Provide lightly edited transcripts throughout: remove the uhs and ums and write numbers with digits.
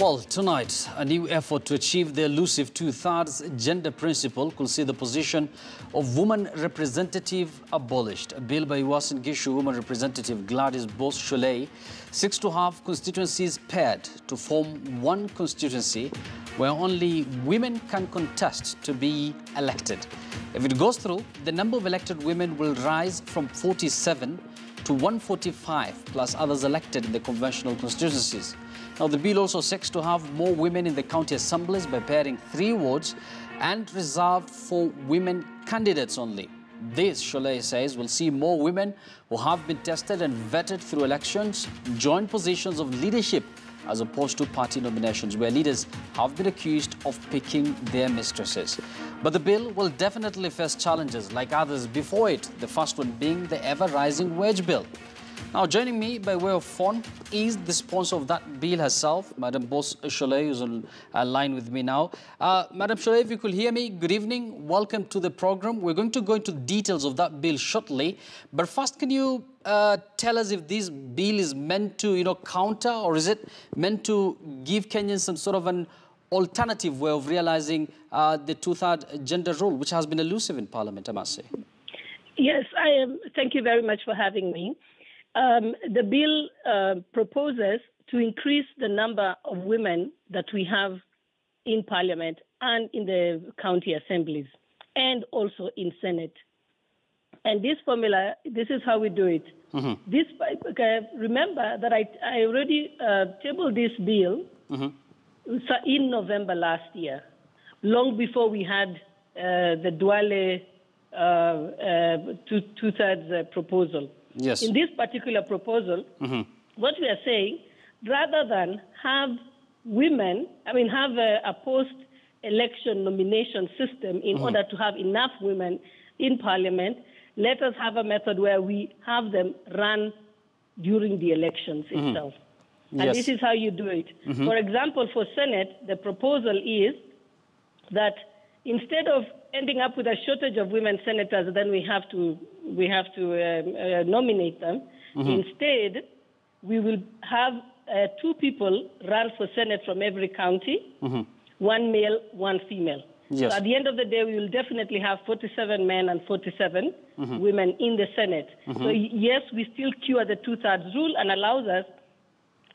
Well, tonight, a new effort to achieve the elusive two-thirds gender principle could see the position of woman representative abolished. A bill by Uasin Gishu woman representative Gladys Boss Shollei seeks to have constituencies paired to form one constituency where only women can contest to be elected. If it goes through, the number of elected women will rise from 47 to 145, plus others elected in the conventional constituencies. Now, the bill also seeks to have more women in the county assemblies by pairing 3 wards and reserved for women candidates only. This, Shollei says, will see more women who have been tested and vetted through elections join positions of leadership as opposed to party nominations where leaders have been accused of picking their mistresses. But the bill will definitely face challenges like others before it, the first one being the ever-rising wage bill. Now, joining me by way of phone is the sponsor of that bill herself, Madam Boss Shollei, who's on line with me now. Madam Shollei, if you could hear me, good evening. Welcome to the program. We're going to go into details of that bill shortly. But first, can you tell us if this bill is meant to, counter, or is it meant to give Kenyans some sort of an alternative way of realizing the two-third gender rule, which has been elusive in Parliament, I must say? Yes, I am. Thank you very much for having me. The bill proposes to increase the number of women that we have in Parliament and in the county assemblies and also in Senate. And this formula, this is how we do it. Mm-hmm. Remember that I already tabled this bill in November last year, long before we had the Duale two-thirds proposal. Yes. In this particular proposal, what we are saying, rather than have women, have a post-election nomination system in order to have enough women in Parliament, let us have a method where we have them run during the elections itself. And this is how you do it. For example, for Senate, the proposal is that instead of ending up with a shortage of women senators, then we have to nominate them. Instead, we will have 2 people run for Senate from every county, 1 male, 1 female. Yes. So at the end of the day, we will definitely have 47 men and 47 women in the Senate. So yes, we still cure the two-thirds rule and allows us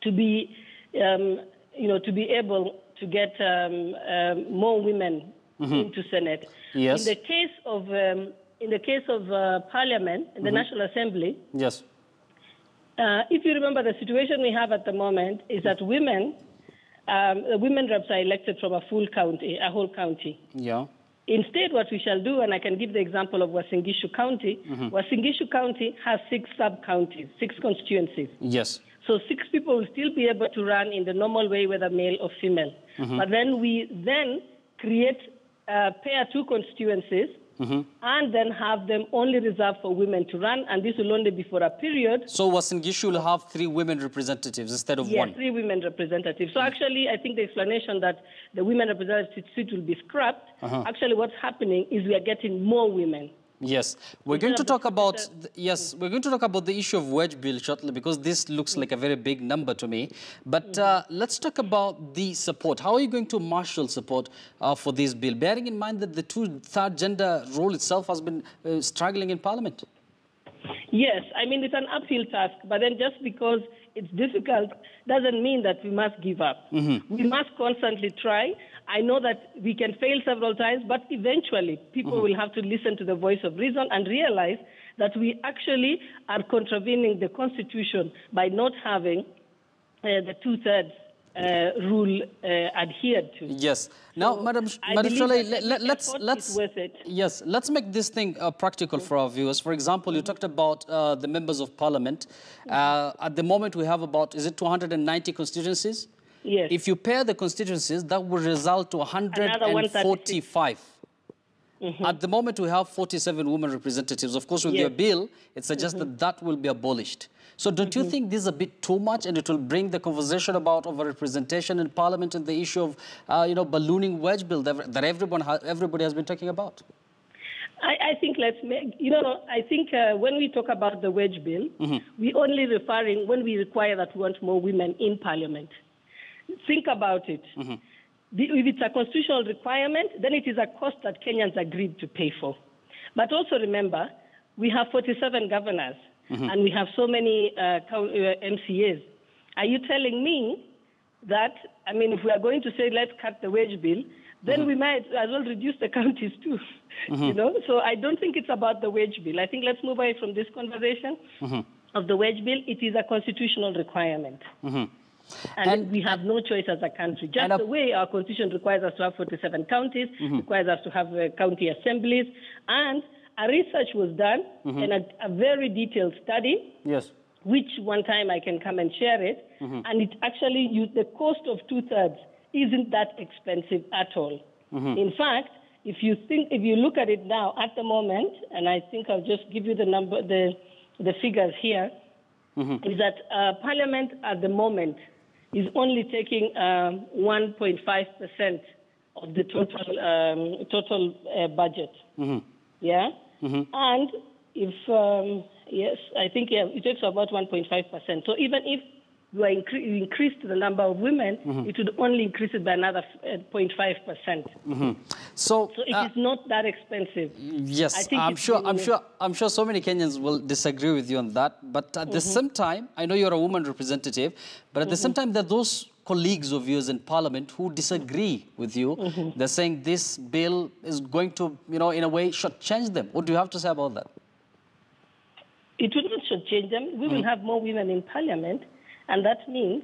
to be, to be able to get more women into Senate. Yes. In the case of Parliament, in the National Assembly, yes. If you remember, the situation we have at the moment is that women reps are elected from a whole county. Yeah. Instead, what we shall do, and I can give the example of Uasin Gishu County, Uasin Gishu County has 6 sub-counties, 6 constituencies. Yes. So 6 people will still be able to run in the normal way, whether male or female. But then we create pair 2 constituencies and then have them only reserved for women to run, and this will only be for a period. So Uasin Gishu will have 3 women representatives instead of 1? Yes, 3 women representatives. So actually, I think the explanation that the women representative seat will be scrapped, actually what's happening is we are getting more women. Yes, we're going to talk about we're going to talk about the issue of wage bill shortly because this looks like a very big number to me. But let's talk about the support. How are you going to marshal support for this bill, bearing in mind that the two-third gender rule itself has been struggling in Parliament? Yes, it's an uphill task, but then just because it's difficult doesn't mean that we must give up. We must constantly try. I know that we can fail several times, but eventually people will have to listen to the voice of reason and realize that we actually are contravening the Constitution by not having the two-thirds rule adhered to. Yes. Now, Madam Shollei, let's make this thing practical for our viewers. For example, you talked about the members of Parliament. At the moment, we have about, is it 290 constituencies? Yes. If you pair the constituencies, that would result to 145. At the moment, we have 47 women representatives. Of course, with your bill, it suggests that will be abolished. So don't you think this is a bit too much, and it will bring the conversation about overrepresentation in Parliament and the issue of ballooning wage bill that everybody has been talking about? I think when we talk about the wage bill, we only referring when we require that we want more women in Parliament. think about it. If it's a constitutional requirement, then it is a cost that Kenyans agreed to pay for. But also remember, we have 47 governors, and we have so many MCAs. Are you telling me that, I mean, if we are going to say let's cut the wage bill, then we might as well reduce the counties too, you know? So I don't think it's about the wage bill. I think let's move away from this conversation of the wage bill. It is a constitutional requirement. And we have no choice as a country. Just the way our constitution requires us to have 47 counties, requires us to have county assemblies, and a research was done and a very detailed study. Yes. Which one time I can come and share it, and it actually, the cost of 2/3 isn't that expensive at all. In fact, if you look at it now at the moment, and I think I'll just give you the number, the figures here, is that Parliament at the moment is only taking 1.5% of the total budget. Yeah, and if yes, I think it takes about 1.5%. So even if you increased the number of women, it would only increase it by another 0.5%. So it is not that expensive. Yes, I'm sure so many Kenyans will disagree with you on that. But at the same time, I know you're a woman representative, but at the same time, there are those colleagues of yours in Parliament who disagree with you. They're saying this bill is going to, you know, in a way, shortchange them. What do you have to say about that? It will not shortchange them. We will have more women in Parliament, and that means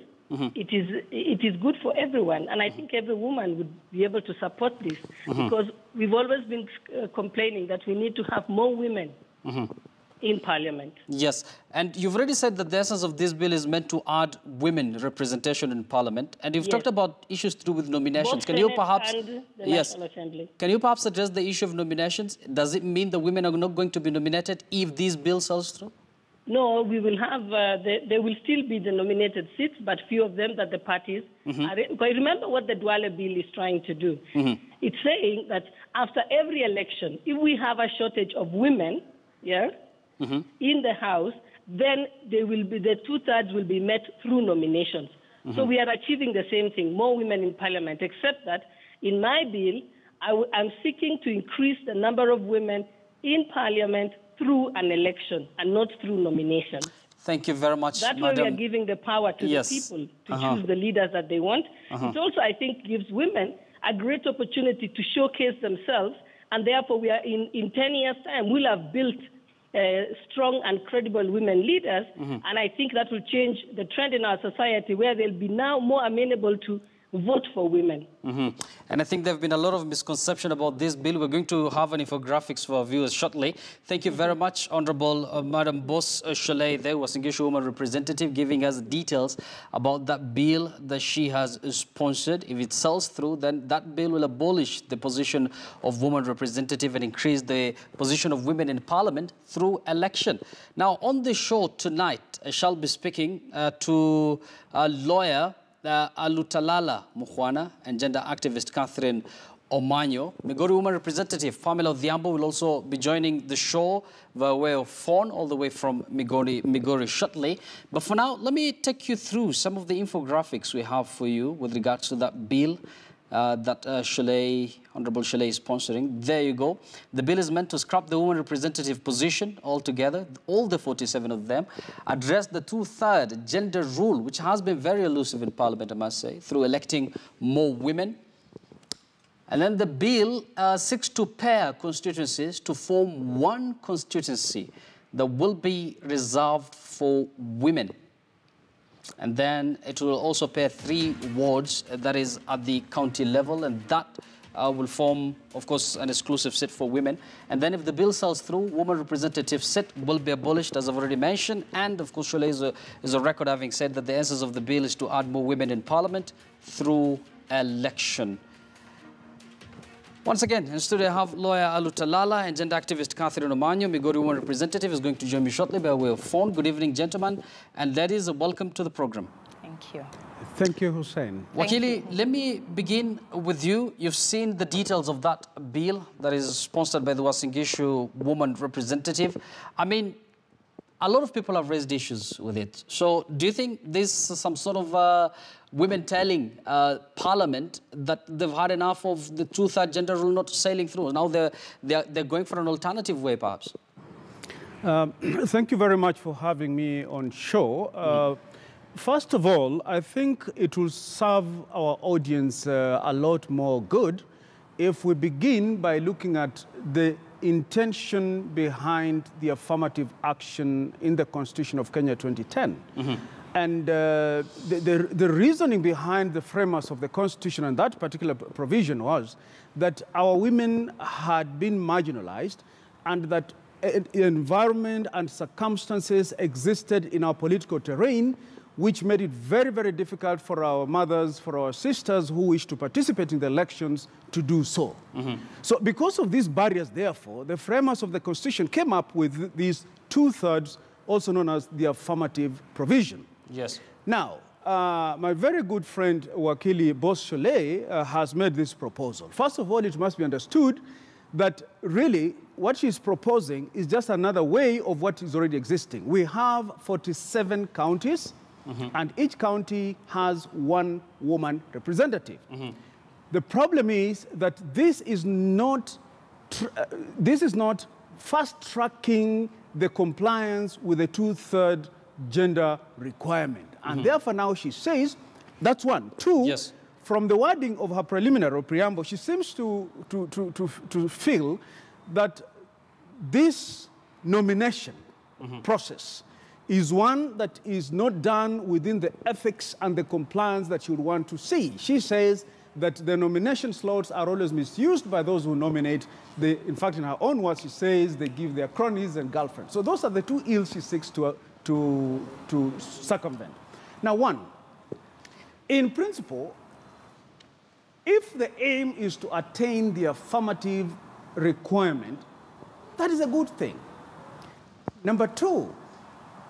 it is good for everyone. And I think every woman would be able to support this because we've always been complaining that we need to have more women in Parliament. Yes, and you've already said that the essence of this bill is meant to add women representation in Parliament, and you've talked about issues to do with nominations. Can you perhaps Can you perhaps address the issue of nominations? Does it mean the women are not going to be nominated if this bill falls through? No, we will have, there will still be the nominated seats, but few of them that the parties are in. But remember what the Duale bill is trying to do. It's saying that after every election, if we have a shortage of women, in the House, then there will be, the 2/3 will be met through nominations. So we are achieving the same thing, more women in Parliament, except that in my bill, I'm seeking to increase the number of women in Parliament through an election and not through nomination. Thank you very much, That's why we are giving the power to the people to choose the leaders that they want. It also, I think, gives women a great opportunity to showcase themselves, and therefore we are in 10 years' time, we'll have built strong and credible women leaders, and I think that will change the trend in our society where they'll be now more amenable to vote for women. And I think there have been a lot of misconception about this bill. We're going to have an infographics for our viewers shortly. Thank you very much, Honorable Madam Boss Shollei, there was Ngishu Woman Representative, giving us details about that bill that she has sponsored. If it sells through, then that bill will abolish the position of woman representative and increase the position of women in Parliament through election. Now, on the show tonight, I shall be speaking to a lawyer, Alutalala Mukhwana, and gender activist Catherine Omanyo. Migori Woman Representative Pamela Odhiambo will also be joining the show by way of phone, all the way from Migori shortly. But for now, let me take you through some of the infographics we have for you with regards to that bill that Honorable Shollei is sponsoring. There you go. The bill is meant to scrap the woman representative position altogether, all the 47 of them, address the 2/3 gender rule, which has been very elusive in Parliament, I must say, through electing more women. And then the bill seeks to pair constituencies to form one constituency that will be reserved for women. And then it will also pair 3 wards, that is at the county level, and that will form, of course, an exclusive seat for women. And then if the bill sells through, woman representative seat will be abolished, as I've already mentioned. And of course, Shollei is a record having said that the essence of the bill is to add more women in Parliament through election. Once again, in studio I have lawyer Alutalala and gender activist Catherine Omanyo. Migori Woman Representative is going to join me shortly by way of phone. Good evening, gentlemen. And ladies, welcome to the program. Thank you. Thank you, Hussein. Wakili, let me begin with you. You've seen the details of that bill that is sponsored by the Uasin Gishu Woman Representative. I mean, a lot of people have raised issues with it. So do you think this is some sort of women telling Parliament that they've had enough of the two-third gender rule not sailing through? Now they're going for an alternative way, perhaps? Thank you very much for having me on show. First of all, I think it will serve our audience a lot more good if we begin by looking at the intention behind the affirmative action in the Constitution of Kenya 2010. And the reasoning behind the framers of the Constitution and that particular provision was that our women had been marginalized and that environment and circumstances existed in our political terrain which made it very, very difficult for our mothers, for our sisters who wish to participate in the elections to do so. So because of these barriers, therefore, the framers of the Constitution came up with these two-thirds, also known as the affirmative provision. Yes. Now, my very good friend, Gladys Boss Shollei, has made this proposal. First of all, it must be understood that really what she's proposing is just another way of what is already existing. We have 47 counties, and each county has one woman representative. The problem is that this is not fast-tracking the compliance with the two-third gender requirement. And therefore now she says, that's one. Two, yes, from the wording of her preliminary or preamble, she seems to feel that this nomination process is one that is not done within the ethics and the compliance that you would want to see. She says that the nomination slots are always misused by those who nominate. In fact, in her own words, she says they give their cronies and girlfriends. So those are the two ills she seeks to circumvent. Now, one, in principle, if the aim is to attain the affirmative requirement, that is a good thing. Number two,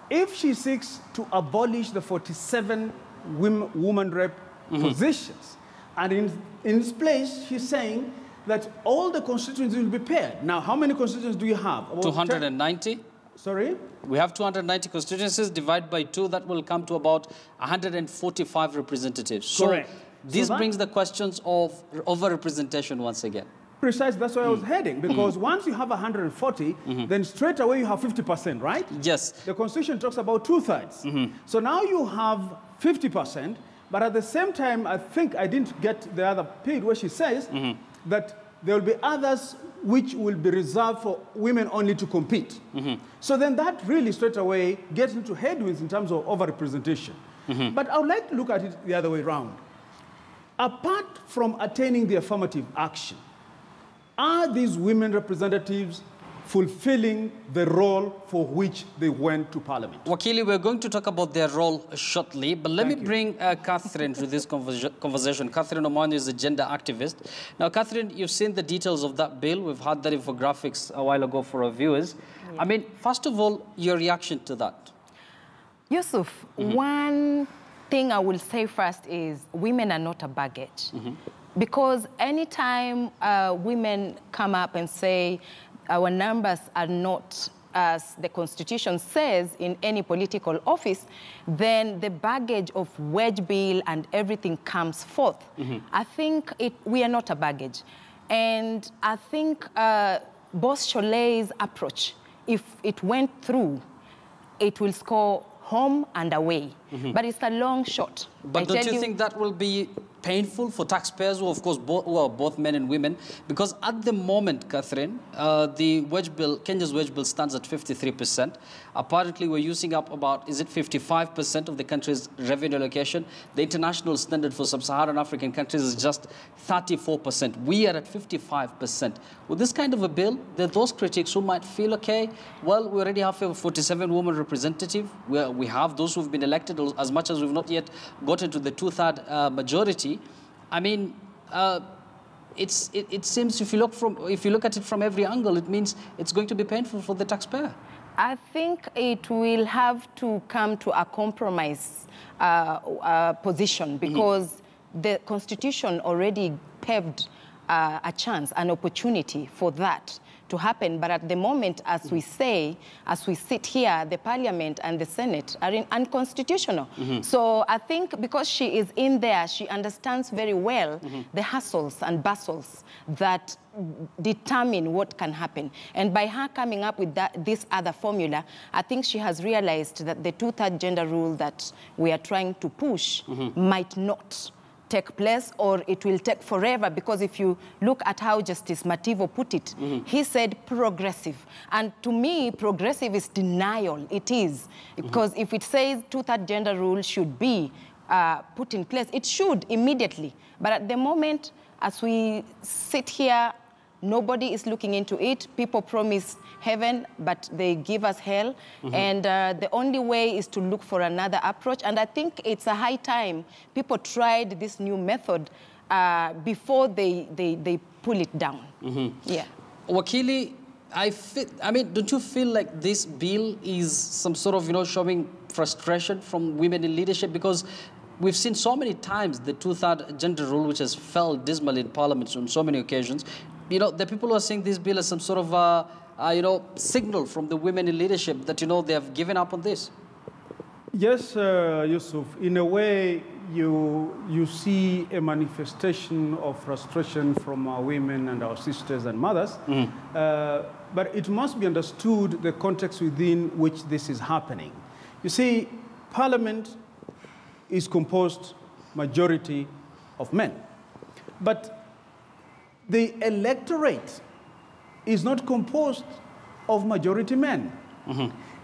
if she seeks to abolish the 47 woman rep positions, and in its place, she's saying that all the constituencies will be paired. Now, how many constituencies do you have? About 290? Sorry? We have 290 constituencies, divide by 2, that will come to about 145 representatives. Correct. So this brings the questions of over-representation once again. Precisely, that's where I was heading, because once you have 140, then straight away you have 50%, right? Yes. The Constitution talks about two-thirds. So now you have 50%, but at the same time, I think I didn't get the other page where she says that there will be others which will be reserved for women only to compete. So then that really straight away gets into headwinds in terms of overrepresentation. But I would like to look at it the other way around. Apart from attaining the affirmative action, are these women representatives fulfilling the role for which they went to Parliament? Wakili, we're going to talk about their role shortly, but let me bring Catherine to this conversation. Catherine Omanyo is a gender activist. Now, Catherine, you've seen the details of that bill. We've had that infographics a while ago for our viewers. Yeah. I mean, first of all, your reaction to that? Yusuf, one thing I will say first is women are not a baggage. Because anytime women come up and say our numbers are not as the Constitution says in any political office, then the baggage of wage bill and everything comes forth. I think we are not a baggage. And I think Boss Shollei's approach, if it went through, it will score home and away. But it's a long shot. But don't you think that will be painful for taxpayers who, of course, who are both men and women? Because at the moment, Catherine, the wage bill, Kenya's wage bill stands at 53%. Apparently, we're using up about, is it 55% of the country's revenue allocation? The international standard for sub-Saharan African countries is just 34%. We are at 55%. With this kind of a bill, there are those critics who might feel, okay, well, we already have a 47 woman representative. We have those who've been elected, as much as we've not yet gotten to the two-third majority. I mean, it seems if you look at it from every angle, it means it's going to be painful for the taxpayer. I think it will have to come to a compromise position because the Constitution already paved a chance, an opportunity for that to happen. But at the moment, as we say, as we sit here, the Parliament and the Senate are unconstitutional. So I think because she is in there, she understands very well the hassles and bustles that determine what can happen. And by her coming up with this other formula, I think she has realized that the 2/3 gender rule that we are trying to push might not take place, or it will take forever, because if you look at how Justice Mativo put it, he said progressive. And to me, progressive is denial. It is. Because if it says 2/3 gender rule should be put in place, it should immediately. But at the moment, as we sit here, nobody is looking into it. People promise heaven, but they give us hell. And the only way is to look for another approach. And I think it's a high time people tried this new method before they pull it down. Yeah. Wakili, I mean, don't you feel like this bill is some sort of, showing frustration from women in leadership? Because we've seen so many times the 2/3 gender rule, which has failed dismally in Parliament on so many occasions. The people who are seeing this bill as some sort of, signal from the women in leadership that, they have given up on this. Yes, Yusuf, in a way, you see a manifestation of frustration from our women and our sisters and mothers. But it must be understood the context within which this is happening. You see, Parliament is composed majority of men. But the electorate is not composed of majority men.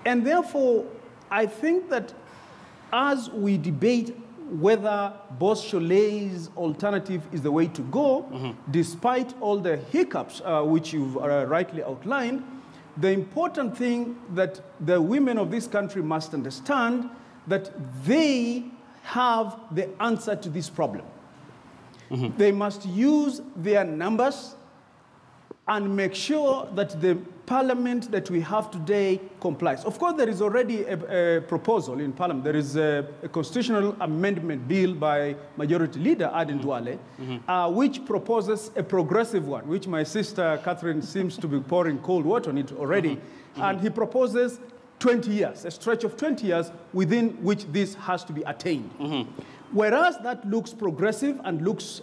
And therefore, I think that as we debate whether Boss Shollei's alternative is the way to go, despite all the hiccups which you've rightly outlined, the important thing that the women of this country must understand that they have the answer to this problem. They must use their numbers and make sure that the Parliament that we have today complies. Of course, there is already a proposal in Parliament. There is a constitutional amendment bill by Majority Leader Aden Duale, which proposes a progressive one, which my sister Catherine seems to be pouring cold water on it already. And he proposes 20 years, a stretch of 20 years within which this has to be attained. Whereas that looks progressive and looks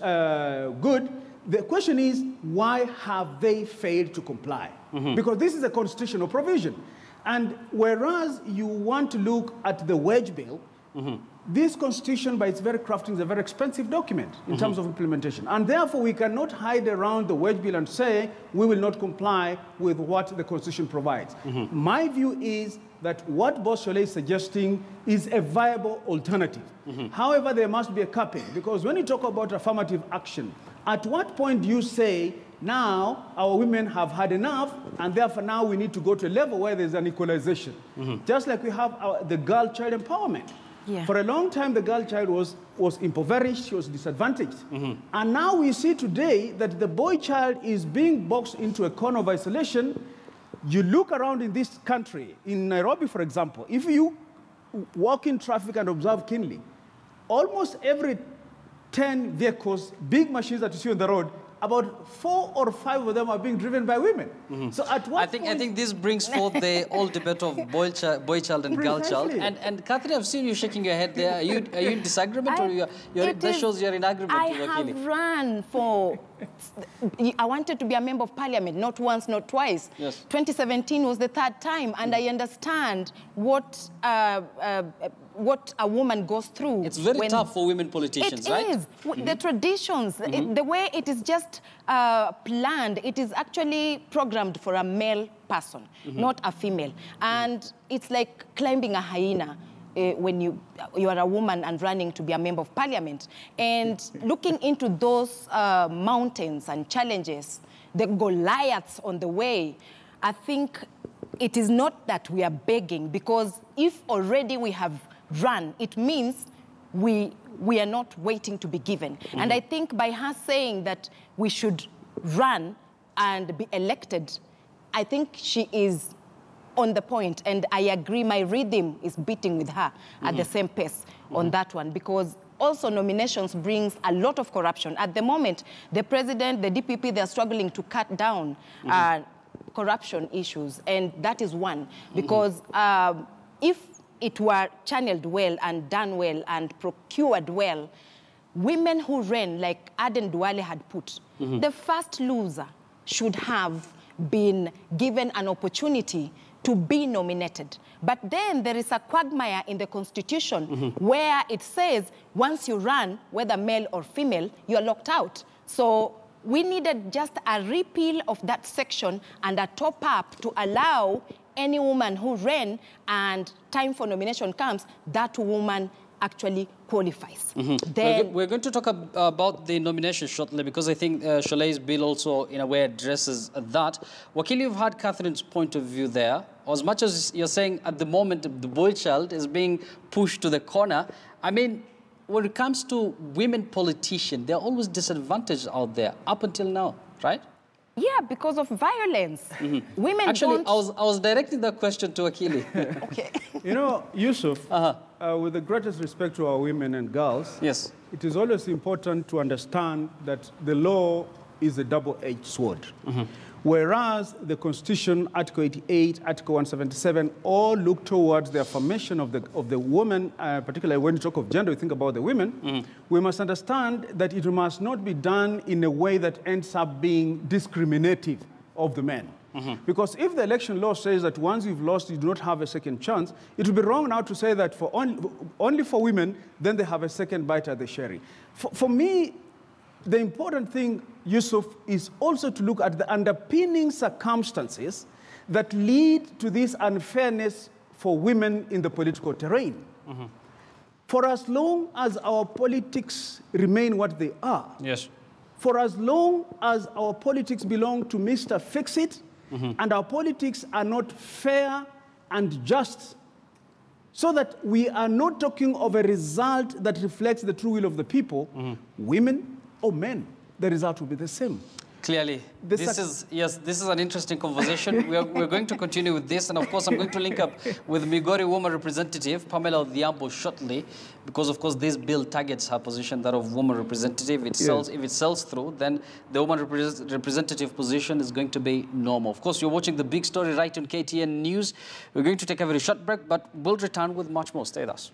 good, the question is, why have they failed to comply? Because this is a constitutional provision. And whereas you want to look at the wage bill, this constitution, by its very crafting, is a very expensive document in terms of implementation. And therefore, we cannot hide around the wage bill and say, we will not comply with what the constitution provides. My view is that what Boss Shollei is suggesting is a viable alternative. However, there must be a capping, because when you talk about affirmative action, at what point do you say, now our women have had enough, and therefore now we need to go to a level where there's an equalization? Just like we have the girl-child empowerment. For a long time, the girl child was impoverished, she was disadvantaged. And now we see today that the boy child is being boxed into a corner of isolation. You look around in this country, in Nairobi, for example, if you walk in traffic and observe keenly, almost every 10 vehicles, big machines that you see on the road, about 4 or 5 of them are being driven by women. So at what point... I think this brings forth the old debate of boy child and girl child. And Catherine, I've seen you shaking your head there. Are you in disagreement, or that shows you're in agreement? I have run for... I wanted to be a member of Parliament, not once, not twice. 2017 was the 3rd time, and I understand what a woman goes through. It's very tough for women politicians, right? It is. The traditions, the way it is just planned, it is actually programmed for a male person, not a female. And it's like climbing a hyena when you are a woman and running to be a member of Parliament. And looking into those mountains and challenges, the Goliaths on the way, I think it is not that we are begging, because if already we have run, it means we are not waiting to be given. And I think by her saying that we should run and be elected, I think she is on the point, and I agree, my rhythm is beating with her at the same pace on that one, because also nominations brings a lot of corruption. At the moment, the president, the DPP, they're struggling to cut down corruption issues, and that is one, because if it were channeled well and done well and procured well, women who ran, like Aden Duale had put, the first loser should have been given an opportunity to be nominated. But then there is a quagmire in the Constitution where it says once you run, whether male or female, you're locked out. So we needed just a repeal of that section and a top-up to allow any woman who ran and time for nomination comes, that woman actually qualifies. Then we're going to talk about the nomination shortly, because I think Shollei's bill also, in a way, addresses that. Wakili, you've had Catherine's point of view there. As much as you're saying at the moment the boy child is being pushed to the corner, I mean, when it comes to women politicians, they're always disadvantaged out there, up until now, right? yeah, because of violence. Women Actually, don't... I was directing that question to Akili. Okay. You know, Yusuf, with the greatest respect to our women and girls, Yes. it is always important to understand that the law is a double-edged sword. Whereas the Constitution, Article 88, Article 177, all look towards the affirmation of the woman, particularly when you talk of gender, you think about the women, we must understand that it must not be done in a way that ends up being discriminative of the men. Because if the election law says that once you've lost, you do not have a second chance, it would be wrong now to say that for only for women, then they have a second bite at the cherry. For me, the important thing, Yusuf, is also to look at the underpinning circumstances that lead to this unfairness for women in the political terrain. For as long as our politics remain what they are, Yes. for as long as our politics belong to Mr. Fix-It, and our politics are not fair and just, so that we are not talking of a result that reflects the true will of the people, women or men, the result will be the same. Clearly, this is an interesting conversation. We're going to continue with this, and of course, I'm going to link up with Migori woman representative Pamela Odhiambo shortly, because of course this bill targets her position, that of woman representative. If it sells through, then the woman representative position is going to be normal. Of course, you're watching the big story right on KTN News. We're going to take a very short break, but we'll return with much more. Stay with us.